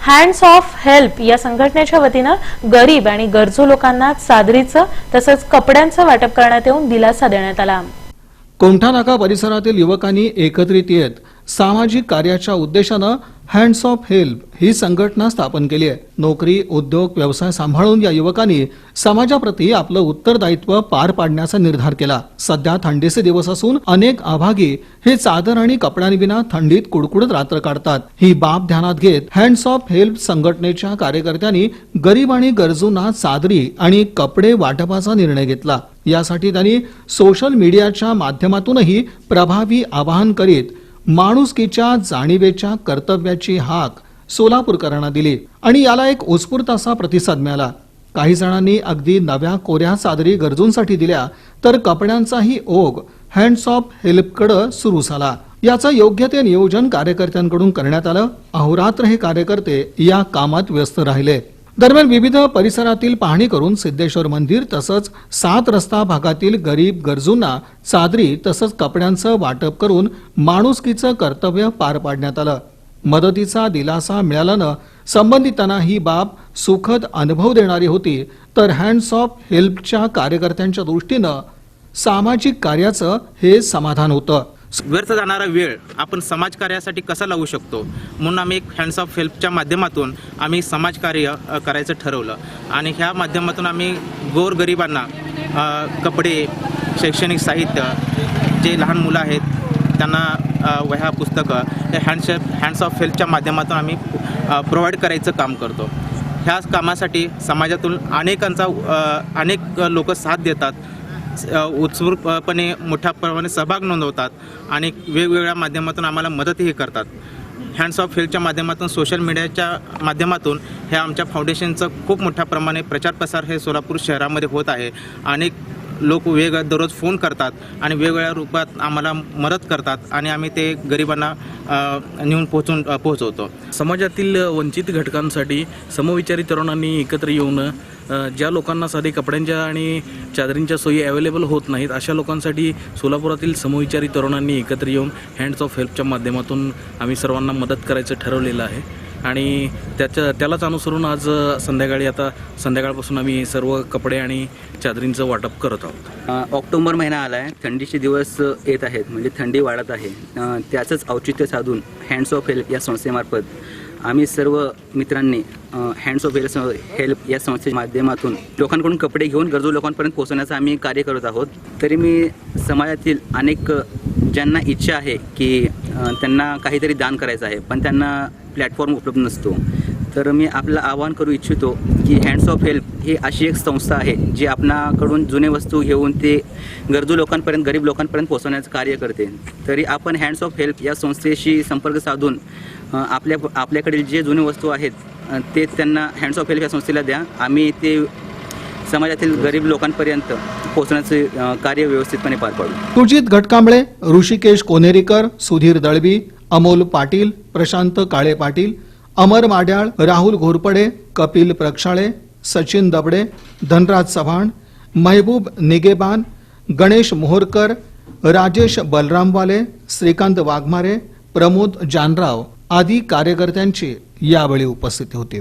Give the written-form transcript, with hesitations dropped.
Hands of help या संघटनेच्या वतीनं गरीब आणि गरजू लोकांना चादरीचं तसंच कपड्यांचं वाटप करण्यात येऊन दिलासा देण्यात आला। कोंढा नाका परिसरातील युवकांनी एकत्रित येत सामाजिक कार्याच्या उद्देशानं हँड्स ऑफ हेल्प ही संघटना स्थापन केली आहे। नोकरी, उद्योग, व्यवसाय सांभाळून या युवकांनी समाजाप्रती आपलं उत्तरदायित्व पार पाडण्याचा निर्धार केला। सध्या थंडीचे दिवस असून अनेक अभागी हे चादर आणि कपड्यांविना थंडीत कुडकुडत रात्र काढतात। ही बाब ध्यानात घेत हँड्स ऑफ हेल्प संघटनेच्या कार्यकर्त्यांनी गरीब आणि गरजूंना चादरी आणि कपडे वाटपाचा निर्णय घेतला। यासाठी त्यांनी सोशल मीडियाच्या माध्यमातूनही प्रभावी आवाहन करीत माणुसकीच्या जाणीवेच्या कर्तव्याची हाक सोलापूरकरांना दिली आणि याला एक उत्स्फूर्त असा प्रतिसाद मिळाला। काही जणांनी अगदी नव्या कोऱ्या चादरी गरजूंसाठी दिल्या तर कपड्यांचाही ओघ हँड्स ऑफ हेल्पकडे सुरू झाला। याचं योग्य ते नियोजन कार्यकर्त्यांकडून करण्यात आलं। अहोरात्र हे कार्यकर्ते या कामात व्यस्त राहिले। दरम्यान विविध परिसरातील पाहणी करून सिद्धेश्वर मंदिर तसंच 7 रस्ता भागातील गरीब गरजूंना चादरी तसंच कपड्यांचं वाटप करून माणुसकीचं कर्तव्य पार पाडण्यात आलं। मदतीचा दिलासा मिळाल्यानं संबंधितांना ही बाब सुखद अनुभव देणारी होती, तर हँड्स ऑफ हेल्पच्या कार्यकर्त्यांच्या दृष्टीनं सामाजिक कार्याचं हे समाधान होतं। व्यर्थ जाणारा वेळ आपण समाजकार्यासाठी कसा लावू शकतो म्हणून आम्ही एक हँड्स ऑफ हेल्पच्या माध्यमातून आम्ही समाजकार्य करायचं ठरवलं आणि ह्या माध्यमातून आम्ही गोरगरिबांना कपडे, शैक्षणिक साहित्य, जे लहान मुलं आहेत त्यांना वह्या, पुस्तकं हे हँड्स ऑफ हेल्पच्या माध्यमातून आम्ही प्रोव्हाइड करायचं काम करतो। ह्या कामासाठी समाजातून अनेक लोक साथ देतात, उत्स्फूर्तपणे मोठ्या प्रमाणात सहभाग नोंदवतात आणि वेगवेगळ्या माध्यमातून आम्हाला मदतही करतात। हँड्स ऑफ हेल्पच्या माध्यमातून, सोशल मीडियाच्या माध्यमातून हे आमच्या फाउंडेशनचं खूप मोठ्या प्रमाणे प्रचार प्रसार हे सोलापूर शहरामध्ये होत आहे। अनेक लोक दररोज फोन करतात आणि वेगवेगळ्या रूपात आम्हाला मदत करतात आणि आम्ही ते गरिबांना नेऊन पोहोचवतो। समाजातील वंचित घटकांसाठी समविचारी तरुणांनी एकत्र येऊन ज्या लोकांना साधे कपड्यांच्या आणि चादरींच्या सोयी अवेलेबल होत नाहीत अशा लोकांसाठी सोलापुरातील समविचारी तरुणांनी एकत्र येऊन हँड्स ऑफ हेल्पच्या माध्यमातून आम्ही सर्वांना मदत करायचं ठरवलेलं आहे आणि त्यालाच अनुसरून आज संध्याकाळपासून आम्ही सर्व कपडे आणि चादरींचं वाटप करत आहोत। ऑक्टोबर महिना आला आहे, थंडीचे दिवस येत आहेत, म्हणजे थंडी वाढत आहे। त्याचंच औचित्य साधून हँड्स ऑफ हेल्प या संस्थेमार्फत आम्ही सर्व मित्रांनी हँड्स ऑफ हेल्प या संस्थेच्या माध्यमातून लोकांकडून कपडे घेऊन गरजू लोकांपर्यंत पोहोचवण्याचं आम्ही कार्य करत आहोत। तरी मी समाजातील अनेक ज्यांना इच्छा आहे की त्यांना काहीतरी दान करायचं आहे पण त्यांना प्लॅटफॉर्म उपलब्ध नसतो, तर मी आपलं आवाहन करू इच्छितो की हँड्स ऑफ हेल्प ही अशी एक संस्था आहे जी आपणाकडून जुने वस्तू घेऊन ते गरजू लोकांपर्यंत, गरीब लोकांपर्यंत पोहोचवण्याचं कार्य करते। तरी आपण हँड्स ऑफ हेल्प या संस्थेशी संपर्क साधून आपल्याकडील जे जुने वस्तू आहेत ते त्यांना हँड्स ऑफ हेल्प या संस्थेला द्या। आम्ही ते समाजातील गरीब लोकांपर्यंत पोहोचण्याचे कार्य व्यवस्थितपणे पार पाडू। सुजित घटकांबळे, ऋषिकेश कोनेरीकर, सुधीर दळवी, अमोल पाटील, प्रशांत काळे पाटील, अमर माड्याळ, राहुल घोरपडे, कपिल प्रक्षाळे, सचिन दबडे, धनराज चव्हाण, महबूब निगेबान, गणेश मोहरकर, राजेश बलरामवाले, श्रीकांत वाघमारे, प्रमोद जानराव आदी कार्यकर्त्यांची यावेळी उपस्थिती होती।